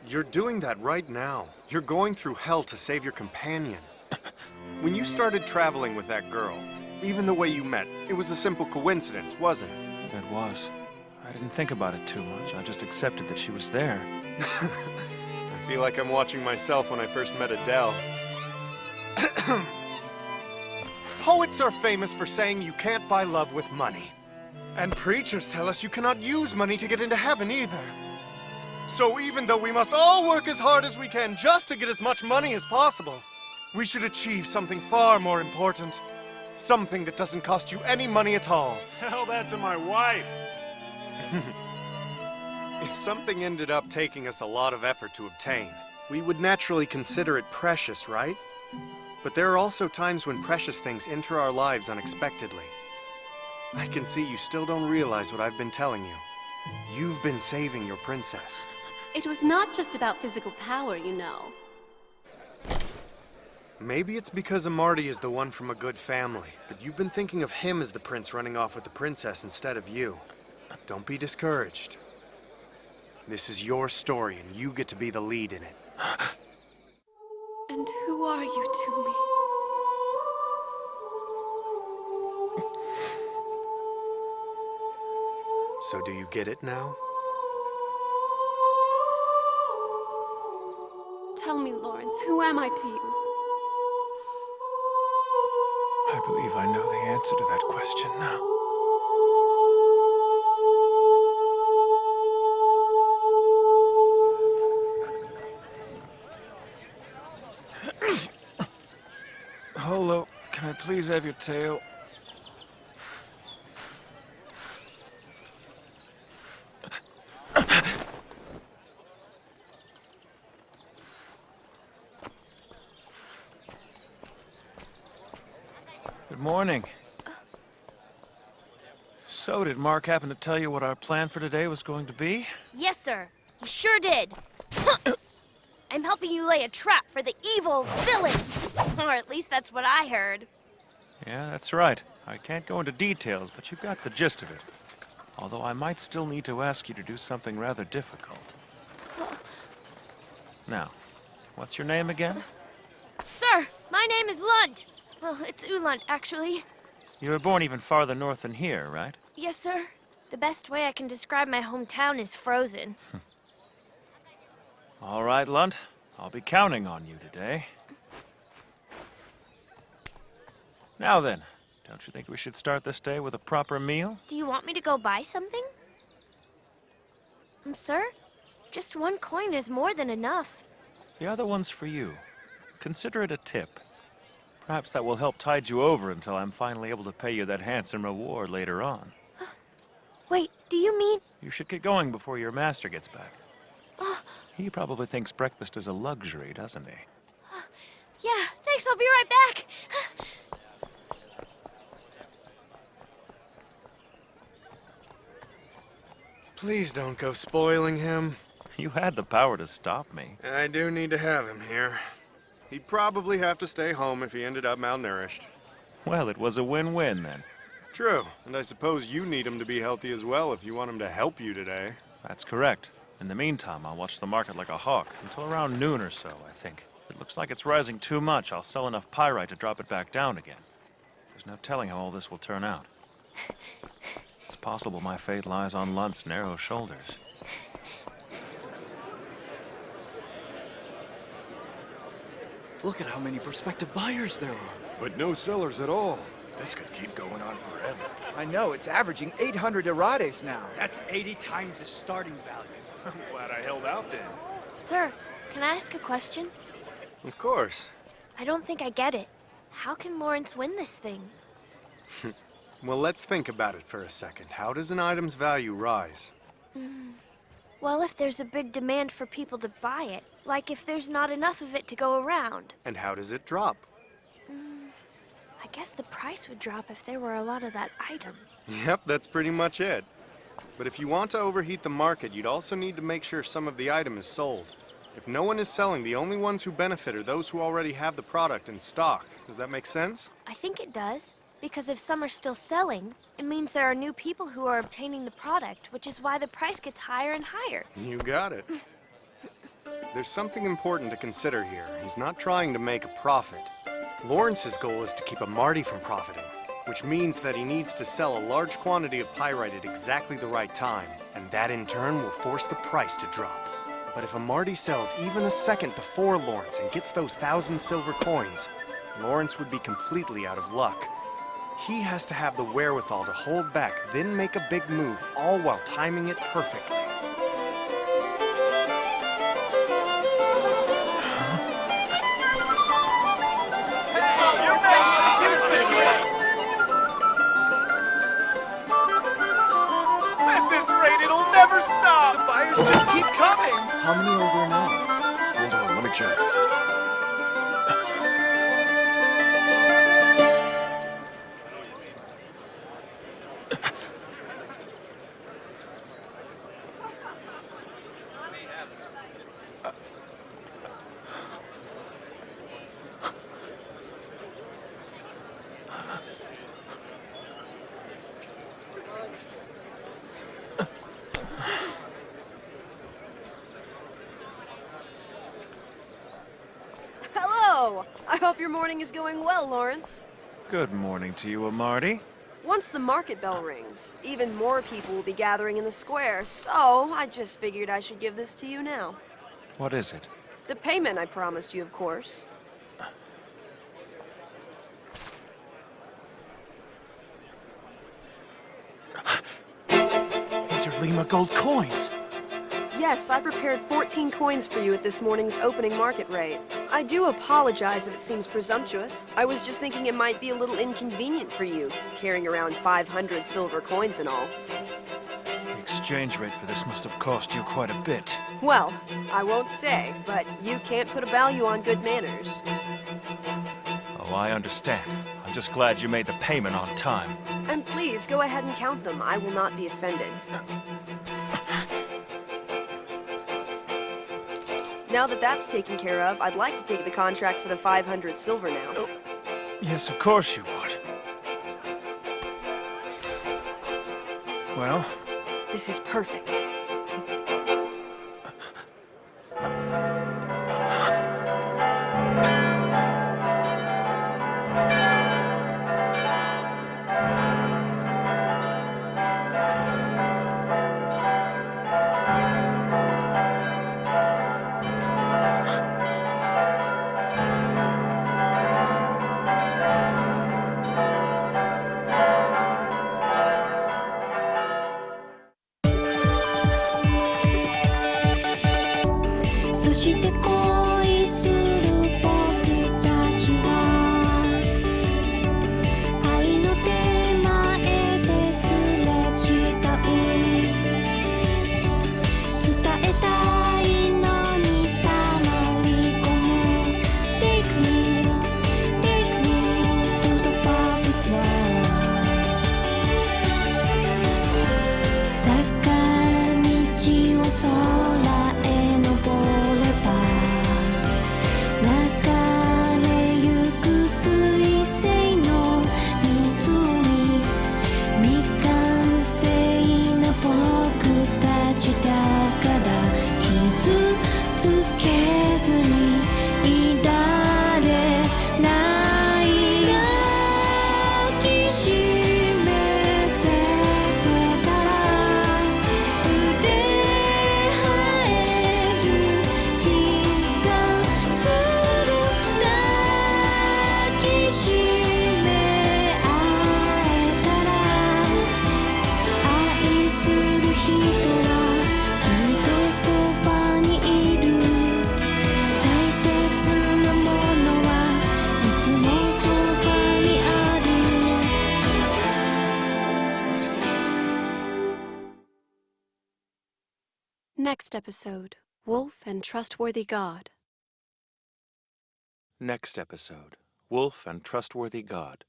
You're doing that right now. You're going through hell to save your companion. When you started traveling with that girl, even the way you met, it was a simple coincidence, wasn't it? It was. I didn't think about it too much. I just accepted that she was there. I feel like I'm watching myself when I first met Adele. Poets are famous for saying you can't buy love with money. And preachers tell us you cannot use money to get into heaven either. So even though we must all work as hard as we can just to get as much money as possible, we should achieve something far more important. Something that doesn't cost you any money at all. Tell that to my wife. If something ended up taking us a lot of effort to obtain, we would naturally consider it precious, right? But there are also times when precious things enter our lives unexpectedly. I can see you still don't realize what I've been telling you. You've been saving your princess. It was not just about physical power, you know. Maybe it's because Amarty is the one from a good family, but you've been thinking of him as the prince running off with the princess instead of you. Don't be discouraged. This is your story, and you get to be the lead in it. And who are you to me? So do you get it now? Tell me, Lawrence, who am I to you? I believe I know the answer to that question now. Hello, can I please have your tail? Good morning. So, did Mark happen to tell you what our plan for today was going to be? Yes, sir. He sure did. I'm helping you lay a trap for the evil villain. Or at least that's what I heard. Yeah, that's right. I can't go into details, but you've got the gist of it. Although I might still need to ask you to do something rather difficult. Now, what's your name again? Sir, my name is Lunt. Well, it's Ulant, actually. You were born even farther north than here, right? Yes, sir. The best way I can describe my hometown is frozen. All right, Lunt. I'll be counting on you today. Now then, don't you think we should start this day with a proper meal? Do you want me to go buy something? Sir, just one coin is more than enough. The other one's for you. Consider it a tip. Perhaps that will help tide you over until I'm finally able to pay you that handsome reward later on. Wait, do you mean... You should get going before your master gets back. He probably thinks breakfast is a luxury, doesn't he? Yeah, thanks, I'll be right back. Please don't go spoiling him. You had the power to stop me. I do need to have him here. He'd probably have to stay home if he ended up malnourished. Well, it was a win-win then. True, and I suppose you need him to be healthy as well if you want him to help you today. That's correct. In the meantime, I'll watch the market like a hawk until around noon or so, I think. If it looks like it's rising too much, I'll sell enough pyrite to drop it back down again. There's no telling how all this will turn out. It's possible my fate lies on Lunt's narrow shoulders. Look at how many prospective buyers there are. But no sellers at all. This could keep going on forever. I know, it's averaging 800 errades now. That's 80 times the starting value. I'm glad I held out then. Sir, can I ask a question? Of course. I don't think I get it. How can Lawrence win this thing? Well, let's think about it for a second. How does an item's value rise? Well, if there's a big demand for people to buy it. Like if there's not enough of it to go around. And how does it drop? I guess the price would drop if there were a lot of that item. Yep, that's pretty much it. But if you want to overheat the market, you'd also need to make sure some of the item is sold. If no one is selling, the only ones who benefit are those who already have the product in stock. Does that make sense? I think it does. Because if some are still selling, it means there are new people who are obtaining the product, which is why the price gets higher and higher. You got it. there's something important to consider here. He's not trying to make a profit. Lawrence's goal is to keep a Marty from profiting, which means that he needs to sell a large quantity of pyrite at exactly the right time, and that in turn will force the price to drop. But if a Marty sells even a second before Lawrence and gets those 1,000 silver coins, Lawrence would be completely out of luck. He has to have the wherewithal to hold back, then make a big move, all while timing it perfectly. At this rate, it'll never stop! The buyers just keep coming! How many are there now? Hold on, let me check. Hello! I hope your morning is going well, Lawrence. Good morning to you, Marty. Once the market bell rings, even more people will be gathering in the square, so I just figured I should give this to you now. What is it? The payment I promised you, of course. These are Lima gold coins! Yes, I prepared 14 coins for you at this morning's opening market rate. I do apologize if it seems presumptuous. I was just thinking it might be a little inconvenient for you, carrying around 500 silver coins and all. The exchange rate for this must have cost you quite a bit. Well, I won't say, but you can't put a value on good manners. Oh, I understand. I'm just glad you made the payment on time. And please, go ahead and count them. I will not be offended. Now that that's taken care of, I'd like to take the contract for the 500 silver now. Oh, yes, of course you would. Well, This is perfect. Next episode, Wolf and Trustworthy God. next episode, Wolf and Trustworthy God.